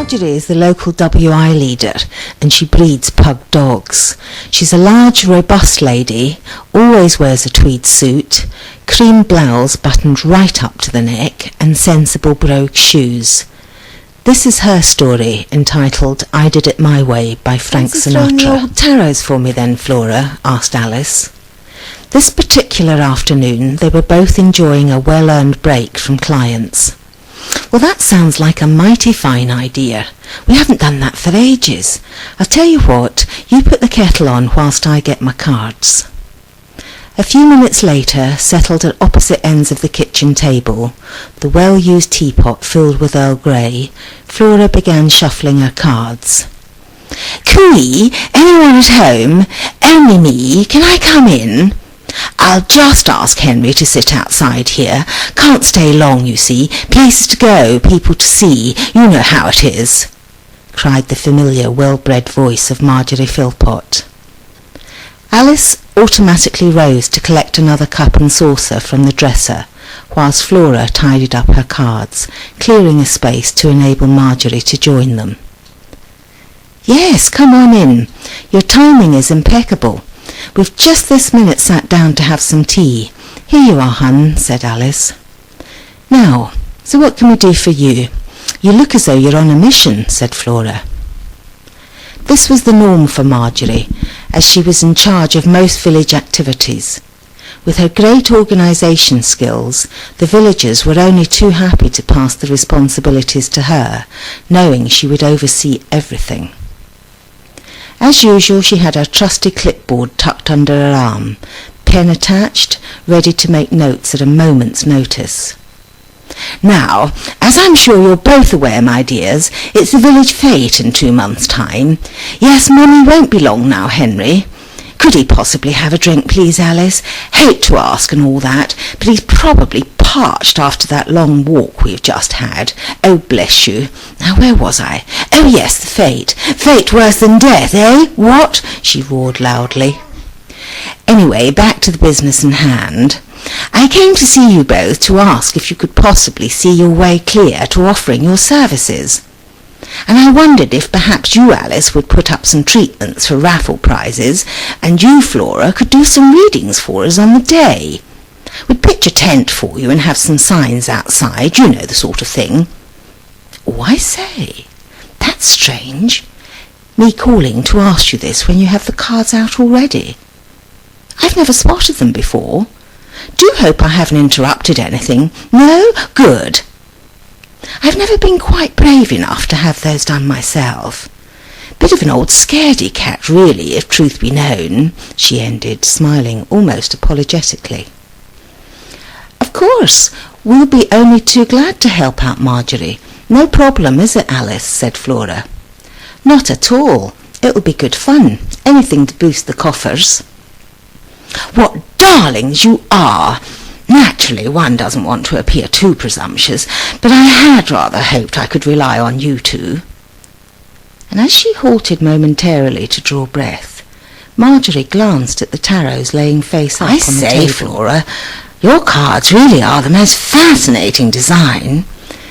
Marjorie is the local WI leader and she breeds pug dogs. She's a large, robust lady, always wears a tweed suit, cream blouse buttoned right up to the neck and sensible brogue shoes. This is her story, entitled I Did It My Way by Frank Sinatra. The old tarots for me then, Flora? Asked Alice. This particular afternoon they were both enjoying a well-earned break from clients. Well, that sounds like a mighty fine idea. We haven't done that for ages. I'll tell you what, you put the kettle on whilst I get my cards. A few minutes later, settled at opposite ends of the kitchen table, the well-used teapot filled with Earl Grey, Flora began shuffling her cards. Cooey, anyone at home? Only me. Can I come in? I'll just ask Henry to sit outside here. Can't stay long, you see. Places to go, people to see. You know how it is, cried the familiar, well-bred voice of Marjorie Philpott. Alice automatically rose to collect another cup and saucer from the dresser, whilst Flora tidied up her cards, clearing a space to enable Marjorie to join them. Yes, come on in. Your timing is impeccable. We've just this minute sat down to have some tea. Here you are, hun, said Alice. Now, so what can we do for you? You look as though you're on a mission, said Flora. This was the norm for Marjorie, as she was in charge of most village activities. With her great organisation skills, the villagers were only too happy to pass the responsibilities to her, knowing she would oversee everything. As usual, she had her trusty clipboard tucked under her arm, pen attached, ready to make notes at a moment's notice. Now, as I'm sure you're both aware, my dears, it's the village fete in 2 months' time. Yes, Mummy won't be long now, Henry. Could he possibly have a drink, please, Alice? Hate to ask and all that, but he's probably parched after that long walk we've just had. Oh, bless you. Now, where was I? Oh, yes, the fate. Fate worse than death, eh? What? She roared loudly. Anyway, back to the business in hand. I came to see you both to ask if you could possibly see your way clear to offering your services. And I wondered if perhaps you, Alice, would put up some treatments for raffle prizes, and you, Flora, could do some readings for us on the day. We'd pitch a tent for you and have some signs outside, you know, the sort of thing. Oh, I say, that's strange. Me calling to ask you this when you have the cards out already. I've never spotted them before. Do hope I haven't interrupted anything. No? Good. I've never been quite brave enough to have those done myself. Bit of an old scaredy cat, really, if truth be known, she ended, smiling almost apologetically. Of course, we'll be only too glad to help out Marjorie. No problem, is it, Alice? Said Flora. Not at all. It'll be good fun. Anything to boost the coffers. What darlings you are! Naturally, one doesn't want to appear too presumptuous, but I had rather hoped I could rely on you two. And as she halted momentarily to draw breath, Marjorie glanced at the tarots laying face up on the table. I say, Flora, your cards really are the most fascinating design.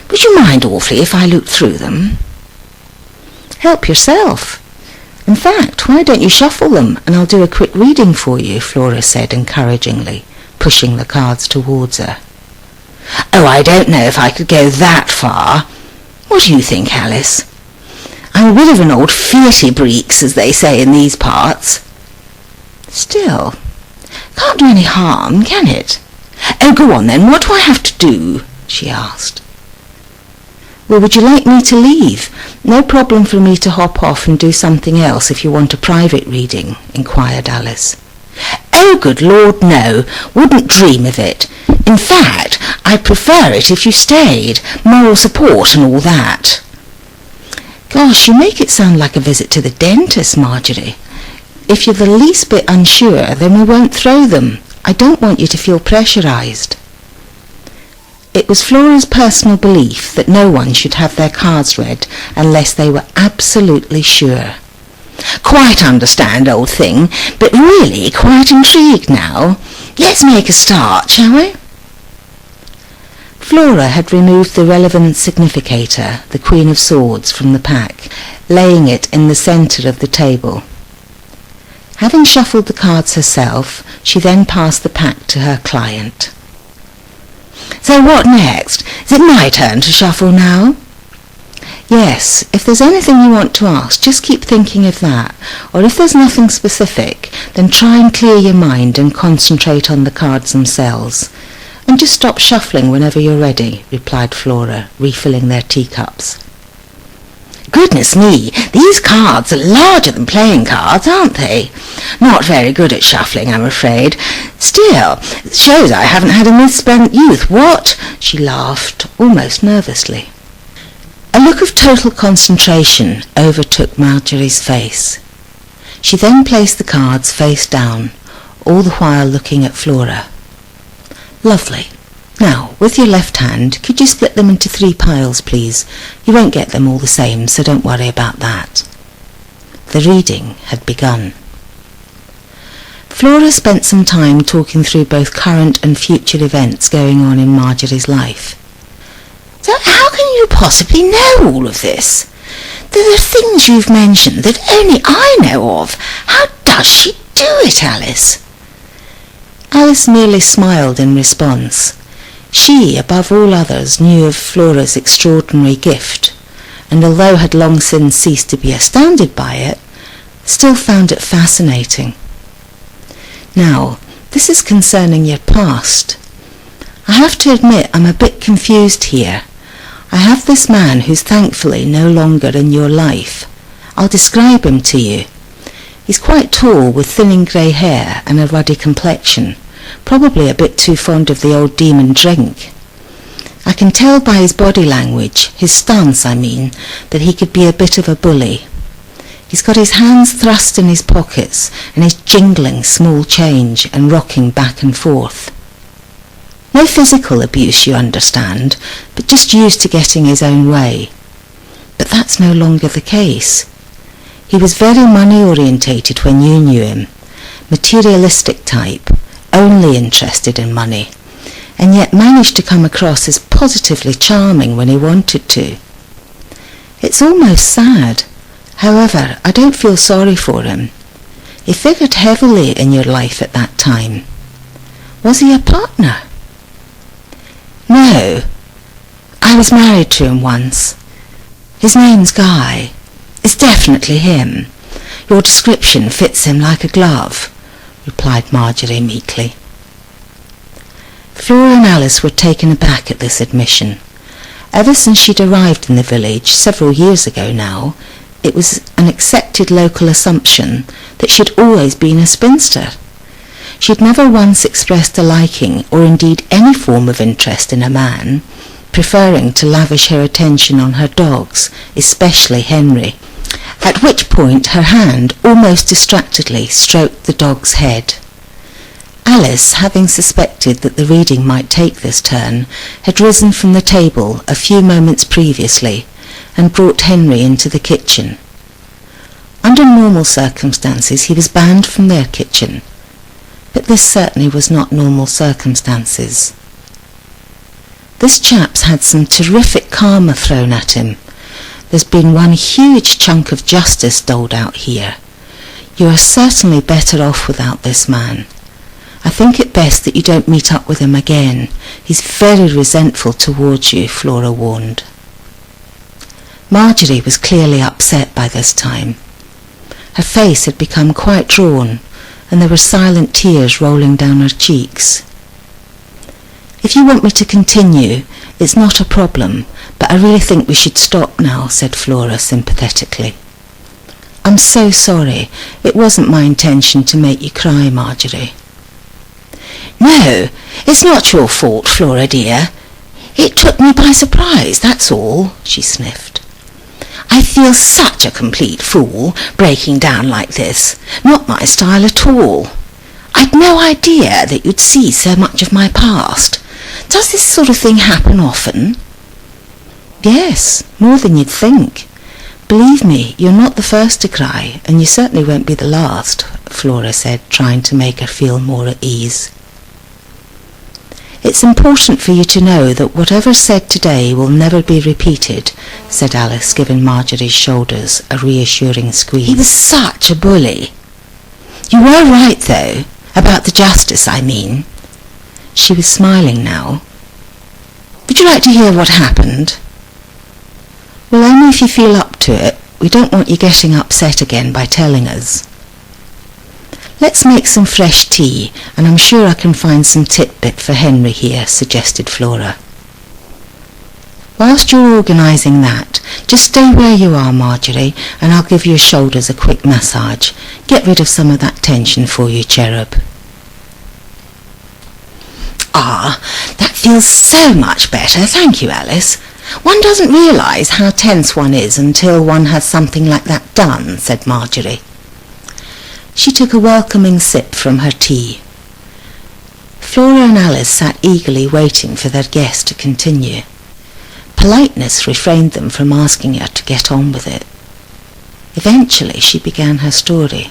Would you mind awfully if I looked through them? Help yourself. In fact, why don't you shuffle them and I'll do a quick reading for you, Flora said encouragingly, pushing the cards towards her. Oh, I don't know if I could go that far. What do you think, Alice? I'm a bit of an old fearty breeks, as they say in these parts. Still, can't do any harm, can it? Oh, go on then, what do I have to do? She asked. Well, would you like me to leave? No problem for me to hop off and do something else if you want a private reading, inquired Alice. Oh, good Lord, no. Wouldn't dream of it. In fact, I'd prefer it if you stayed. Moral support and all that. Gosh, you make it sound like a visit to the dentist, Marjorie. If you're the least bit unsure, then we won't throw them. I don't want you to feel pressurised. It was Flora's personal belief that no one should have their cards read unless they were absolutely sure. Quite understand, old thing, but really quite intrigued now. Let's make a start, shall we? Flora had removed the relevant significator, the Queen of Swords, from the pack, laying it in the centre of the table. Having shuffled the cards herself, she then passed the pack to her client. "So what next? Is it my turn to shuffle now?" "Yes, if there's anything you want to ask, just keep thinking of that, or if there's nothing specific, then try and clear your mind and concentrate on the cards themselves. And just stop shuffling whenever you're ready," replied Flora, refilling their teacups. "Goodness me, these cards are larger than playing cards, aren't they? Not very good at shuffling, I'm afraid. Still, it shows I haven't had a misspent youth, what?" She laughed, almost nervously. A look of total concentration overtook Marjorie's face. She then placed the cards face down, all the while looking at Flora. "Lovely. Now, with your left hand, could you split them into 3 piles, please? You won't get them all the same, so don't worry about that." The reading had begun. Flora spent some time talking through both current and future events going on in Marjorie's life. "So how can you possibly know all of this? There are things you've mentioned that only I know of. How does she do it, Alice?" Alice merely smiled in response. She, above all others, knew of Flora's extraordinary gift, and although had long since ceased to be astounded by it, still found it fascinating. "Now, this is concerning your past. I have to admit I'm a bit confused here. I have this man who's thankfully no longer in your life. I'll describe him to you. He's quite tall, with thinning grey hair and a ruddy complexion, probably a bit too fond of the old demon drink. I can tell by his body language, his stance I mean, that he could be a bit of a bully. He's got his hands thrust in his pockets and is jingling small change and rocking back and forth. No physical abuse, you understand, but just used to getting his own way. But that's no longer the case. He was very money-orientated when you knew him, materialistic type, only interested in money, and yet managed to come across as positively charming when he wanted to. It's almost sad. However, I don't feel sorry for him. He figured heavily in your life at that time. Was he a partner? No. I was married to him once. His name's Guy. It's definitely him. Your description fits him like a glove," replied Marjorie meekly. Flora and Alice were taken aback at this admission. Ever since she'd arrived in the village, several years ago now, it was an accepted local assumption that she'd always been a spinster. She'd never once expressed a liking or indeed any form of interest in a man, preferring to lavish her attention on her dogs, especially Henry, at which point her hand almost distractedly stroked the dog's head. Alice, having suspected that the reading might take this turn, had risen from the table a few moments previously and brought Henry into the kitchen. Under normal circumstances he was banned from their kitchen, but this certainly was not normal circumstances. This chap's had some terrific karma thrown at him. There's been one huge chunk of justice doled out here. You are certainly better off without this man. I think it best that you don't meet up with him again. He's very resentful towards you, Flora warned. Marjorie was clearly upset by this time. Her face had become quite drawn, and there were silent tears rolling down her cheeks. "If you want me to continue, it's not a problem, but I really think we should stop now," said Flora sympathetically. "I'm so sorry. It wasn't my intention to make you cry, Marjorie." "No, it's not your fault, Flora dear. It took me by surprise, that's all," she sniffed. "I feel such a complete fool, breaking down like this. Not my style at all. I'd no idea that you'd see so much of my past. Does this sort of thing happen often?" "Yes, more than you'd think. Believe me, you're not the first to cry, and you certainly won't be the last," Flora said, trying to make her feel more at ease. "It "It's important for you to know that whatever's said today will never be repeated," said Alice, giving Marjorie's shoulders a reassuring squeeze. "He was such a bully." "You were right, though, about the justice, I mean." She was smiling now. "Would you like to hear what happened?" "Well, only if you feel up to it. We don't want you getting upset again by telling us." "Let's make some fresh tea, and I'm sure I can find some titbit for Henry here," suggested Flora. "Whilst you're organising that, just stay where you are, Marjorie, and I'll give your shoulders a quick massage. Get rid of some of that tension for you, cherub." "Ah, that feels so much better. Thank you, Alice. One doesn't realise how tense one is until one has something like that done," said Marjorie. She took a welcoming sip from her tea. Flora and Alice sat eagerly waiting for their guest to continue. Politeness refrained them from asking her to get on with it. Eventually she began her story.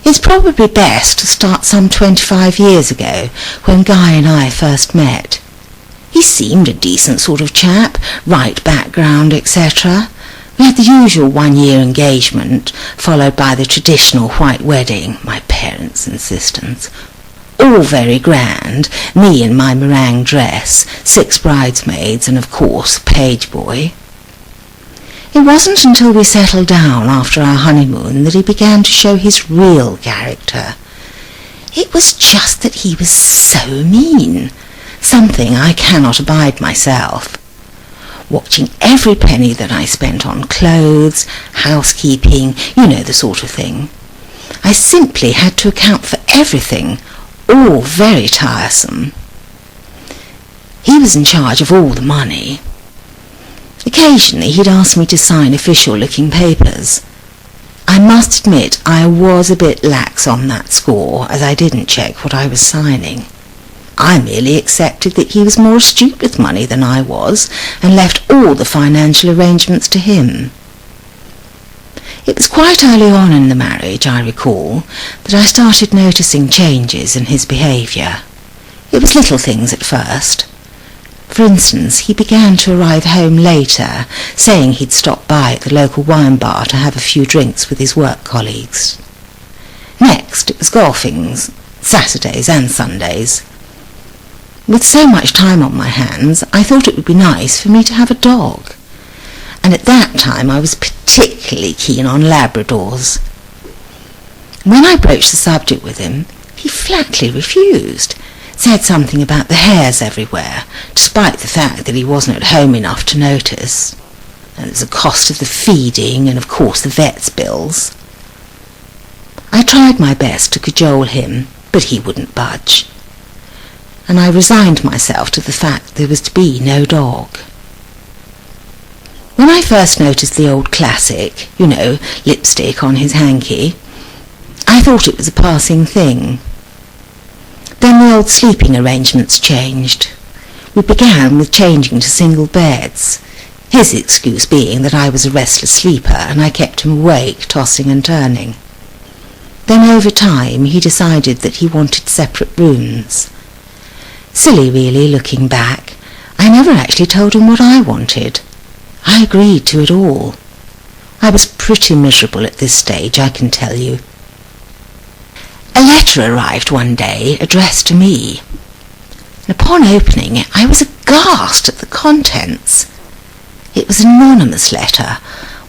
"It's probably best to start some 25 years ago, when Guy and I first met. He seemed a decent sort of chap, right background, etc. We had the usual 1-year engagement, followed by the traditional white wedding, my parents' insistence. All very grand, me in my meringue dress, 6 bridesmaids, and of course a page boy. It wasn't until we settled down after our honeymoon that he began to show his real character. It was just that he was so mean, something I cannot abide myself. Watching every penny that I spent on clothes, housekeeping, you know, the sort of thing. I simply had to account for everything, all very tiresome. He was in charge of all the money. Occasionally he'd ask me to sign official-looking papers. I must admit I was a bit lax on that score, as I didn't check what I was signing. I merely accepted that he was more astute with money than I was, and left all the financial arrangements to him. It was quite early on in the marriage, I recall, that I started noticing changes in his behaviour. It was little things at first. For instance, he began to arrive home later, saying he'd stop by at the local wine bar to have a few drinks with his work colleagues. Next, it was golfing, Saturdays and Sundays. With so much time on my hands, I thought it would be nice for me to have a dog. And at that time I was particularly keen on Labradors. When I broached the subject with him, he flatly refused, said something about the hairs everywhere, despite the fact that he wasn't at home enough to notice. And there's the cost of the feeding and of course the vet's bills. I tried my best to cajole him, but he wouldn't budge. And I resigned myself to the fact there was to be no dog. When I first noticed the old classic, you know, lipstick on his hanky, I thought it was a passing thing. Then the old sleeping arrangements changed. We began with changing to single beds, his excuse being that I was a restless sleeper and I kept him awake, tossing and turning. Then over time he decided that he wanted separate rooms. Silly really, looking back. I never actually told him what I wanted. I agreed to it all. I was pretty miserable at this stage, I can tell you. A letter arrived one day, addressed to me. And upon opening it, I was aghast at the contents. It was an anonymous letter,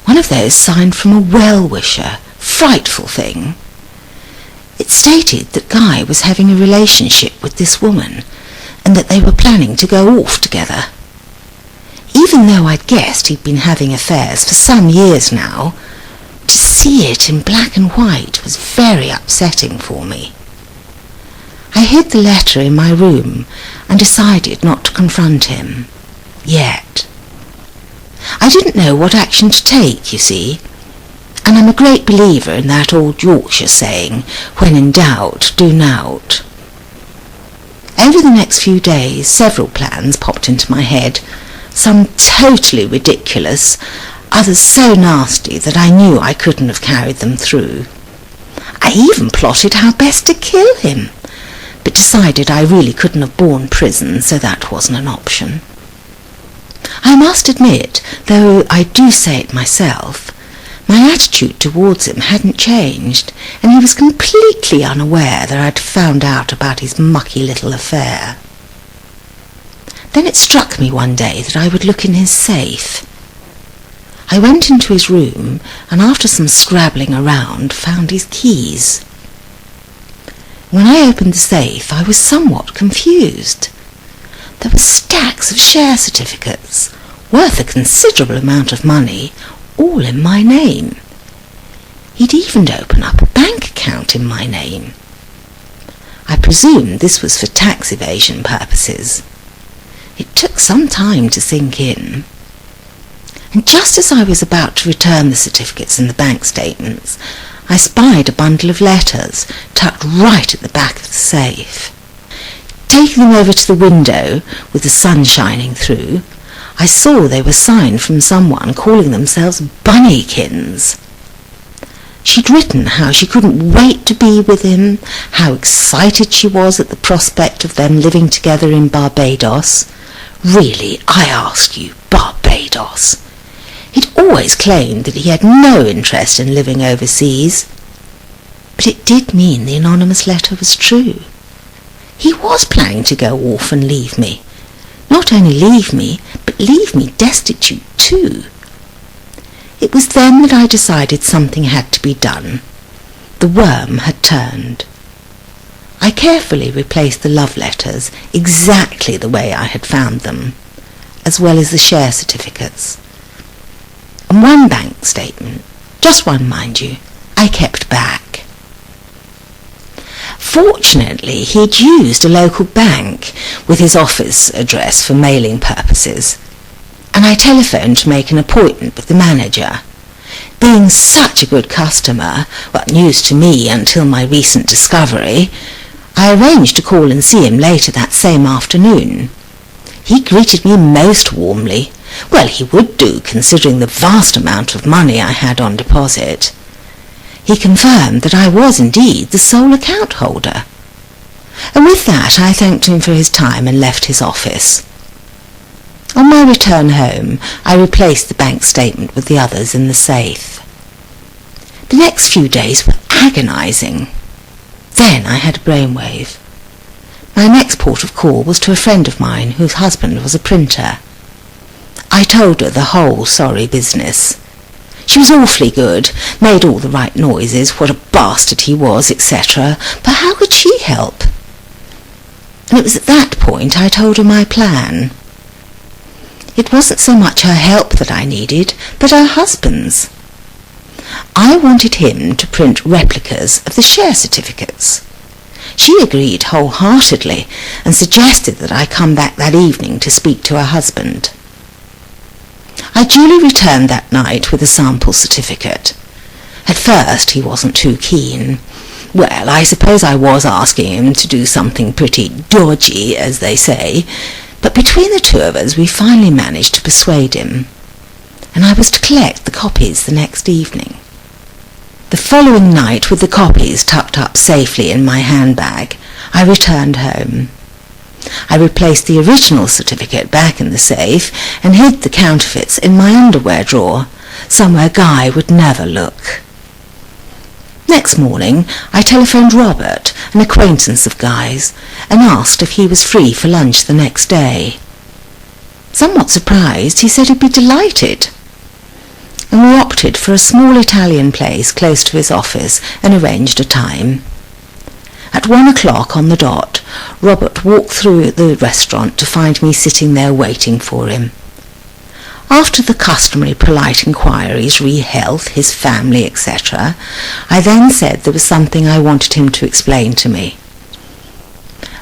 one of those signed from a well-wisher, frightful thing. It stated that Guy was having a relationship with this woman, and that they were planning to go off together. Even though I'd guessed he'd been having affairs for some years now, to see it in black and white was very upsetting for me. I hid the letter in my room and decided not to confront him. Yet. I didn't know what action to take, you see, and I'm a great believer in that old Yorkshire saying, when in doubt, do nout. Over the next few days, several plans popped into my head, some totally ridiculous, others so nasty that I knew I couldn't have carried them through. I even plotted how best to kill him, but decided I really couldn't have borne prison, so that wasn't an option. I must admit, though I do say it myself, my attitude towards him hadn't changed, and he was completely unaware that I'd found out about his mucky little affair. Then it struck me one day that I would look in his safe. I went into his room and after some scrabbling around found his keys. When I opened the safe I was somewhat confused. There were stacks of share certificates, worth a considerable amount of money, all in my name. He'd even opened up a bank account in my name. I presumed this was for tax evasion purposes. It took some time to sink in. And just as I was about to return the certificates and the bank statements, I spied a bundle of letters tucked right at the back of the safe. Taking them over to the window, with the sun shining through, I saw they were signed from someone calling themselves Bunnykins. She'd written how she couldn't wait to be with him, how excited she was at the prospect of them living together in Barbados. Really, I ask you, Barbados. He'd always claimed that he had no interest in living overseas. But it did mean the anonymous letter was true. He was planning to go off and leave me. Not only leave me, but leave me destitute too. It was then that I decided something had to be done. The worm had turned. I carefully replaced the love letters exactly the way I had found them, as well as the share certificates. And one bank statement, just one mind you, I kept back. Fortunately, he'd used a local bank with his office address for mailing purposes, and I telephoned to make an appointment with the manager. Being such a good customer, well, news to me until my recent discovery, I arranged to call and see him later that same afternoon. He greeted me most warmly. Well, he would do, considering the vast amount of money I had on deposit. He confirmed that I was indeed the sole account holder. And with that I thanked him for his time and left his office. On my return home, I replaced the bank statement with the others in the safe. The next few days were agonizing. Then I had a brainwave. My next port of call was to a friend of mine whose husband was a printer. I told her the whole sorry business. She was awfully good, made all the right noises, what a bastard he was, etc., but how could she help? And it was at that point I told her my plan. It wasn't so much her help that I needed, but her husband's. I wanted him to print replicas of the share certificates. She agreed wholeheartedly and suggested that I come back that evening to speak to her husband. I duly returned that night with a sample certificate. At first he wasn't too keen. Well, I suppose I was asking him to do something pretty dodgy, as they say, but between the two of us we finally managed to persuade him, and I was to collect the copies the next evening. The following night, with the copies tucked up safely in my handbag, I returned home. I replaced the original certificate back in the safe and hid the counterfeits in my underwear drawer, somewhere Guy would never look. Next morning I telephoned Robert, an acquaintance of Guy's, and asked if he was free for lunch the next day. Somewhat surprised, he said he'd be delighted, and we opted for a small Italian place close to his office and arranged a time. At 1 o'clock on the dot, Robert walked through the restaurant to find me sitting there waiting for him. After the customary polite inquiries re health, his family, etc., I then said there was something I wanted him to explain to me.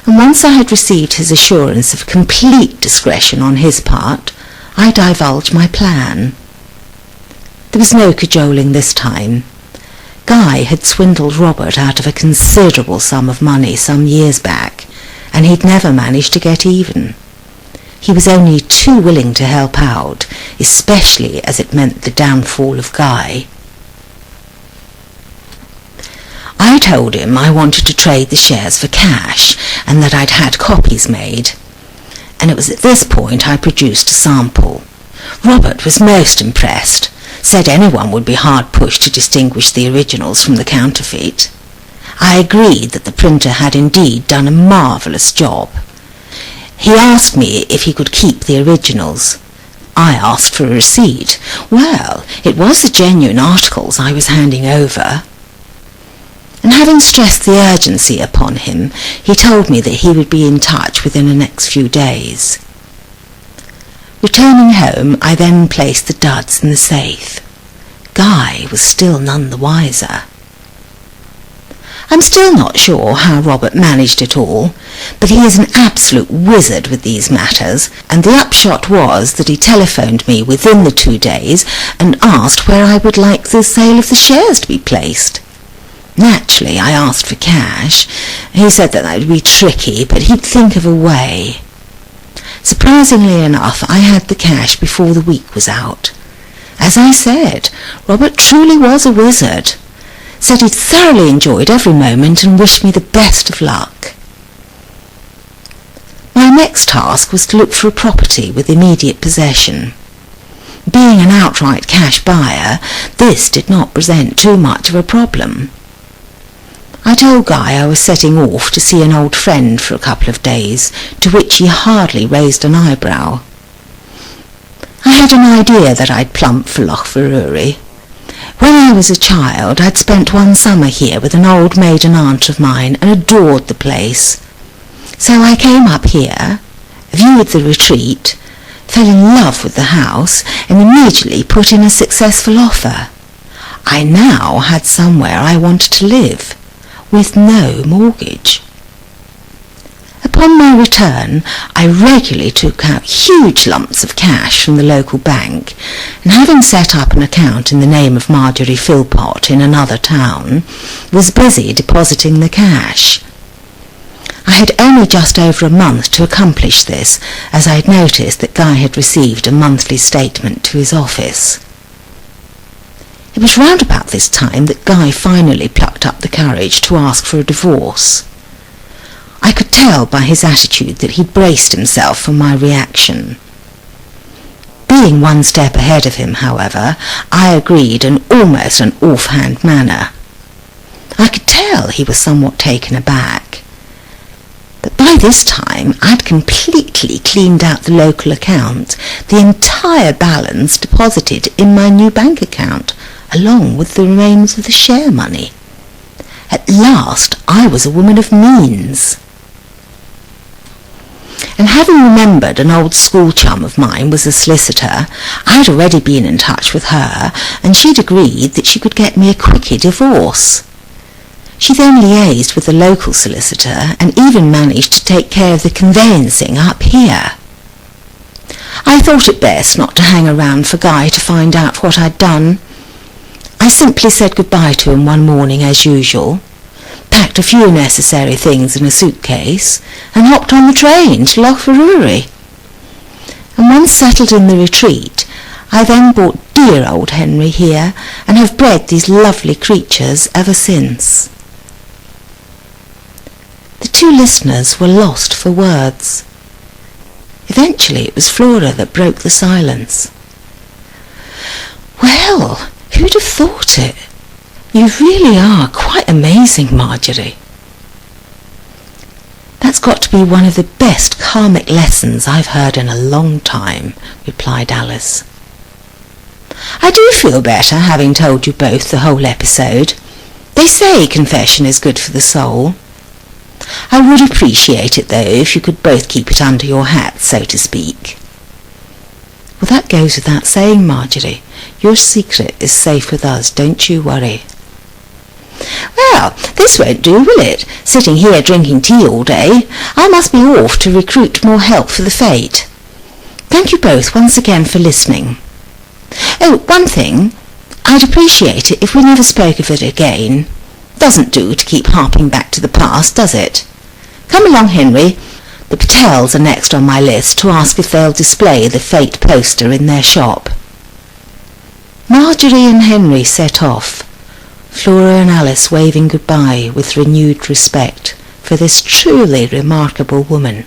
And once I had received his assurance of complete discretion on his part, I divulged my plan. There was no cajoling this time. Guy had swindled Robert out of a considerable sum of money some years back, and he'd never managed to get even. He was only too willing to help out, especially as it meant the downfall of Guy. I told him I wanted to trade the shares for cash and that I'd had copies made. And it was at this point I produced a sample. Robert was most impressed, said anyone would be hard pushed to distinguish the originals from the counterfeit. I agreed that the printer had indeed done a marvellous job. He asked me if he could keep the originals. I asked for a receipt. Well, it was the genuine articles I was handing over. And having stressed the urgency upon him, he told me that he would be in touch within the next few days. Returning home, I then placed the duds in the safe. Guy was still none the wiser. I'm still not sure how Robert managed it all, but he is an absolute wizard with these matters, and the upshot was that he telephoned me within the 2 days and asked where I would like the sale of the shares to be placed. Naturally, I asked for cash. He said that would be tricky, but he'd think of a way. Surprisingly enough, I had the cash before the week was out. As I said, Robert truly was a wizard. Said he'd thoroughly enjoyed every moment and wished me the best of luck. My next task was to look for a property with immediate possession. Being an outright cash buyer, this did not present too much of a problem. I told Guy I was setting off to see an old friend for a couple of days, to which he hardly raised an eyebrow. I had an idea that I'd plump for Lochverurie. When I was a child, I'd spent one summer here with an old maiden aunt of mine and adored the place. So I came up here, viewed the retreat, fell in love with the house, and immediately put in a successful offer. I now had somewhere I wanted to live, with no mortgage. Upon my return, I regularly took out huge lumps of cash from the local bank, and having set up an account in the name of Marjorie Philpott in another town, was busy depositing the cash. I had only just over a month to accomplish this, as I had noticed that Guy had received a monthly statement to his office. It was round about this time that Guy finally plucked up the courage to ask for a divorce. I could tell by his attitude that he'd braced himself for my reaction. Being one step ahead of him, however, I agreed in almost an offhand manner. I could tell he was somewhat taken aback. But by this time I'd completely cleaned out the local account, the entire balance deposited in my new bank account, along with the remains of the share money. At last I was a woman of means. And having remembered an old school chum of mine was a solicitor, I'd already been in touch with her, and she'd agreed that she could get me a quickie divorce. She then liaised with the local solicitor and even managed to take care of the conveyancing up here. I thought it best not to hang around for Guy to find out what I'd done. I simply said goodbye to him one morning as usual, packed a few necessary things in a suitcase, and hopped on the train to Lochverurie. And once settled in the retreat, I then brought dear old Henry here, and have bred these lovely creatures ever since. The two listeners were lost for words. Eventually it was Flora that broke the silence. "Well, who'd have thought it? You really are quite amazing, Marjorie." "That's got to be one of the best karmic lessons I've heard in a long time," replied Alice. "I do feel better having told you both the whole episode. They say confession is good for the soul. I would appreciate it, though, if you could both keep it under your hats, so to speak." "Well, that goes without saying, Marjorie. Your secret is safe with us, don't you worry." "Well, this won't do, will it? Sitting here drinking tea all day. I must be off to recruit more help for the fete. Thank you both once again for listening. Oh, one thing. I'd appreciate it if we never spoke of it again. Doesn't do to keep harping back to the past, does it? Come along, Henry. The Patels are next on my list to ask if they'll display the fate poster in their shop." Marjorie and Henry set off. Flora and Alice waving goodbye with renewed respect for this truly remarkable woman.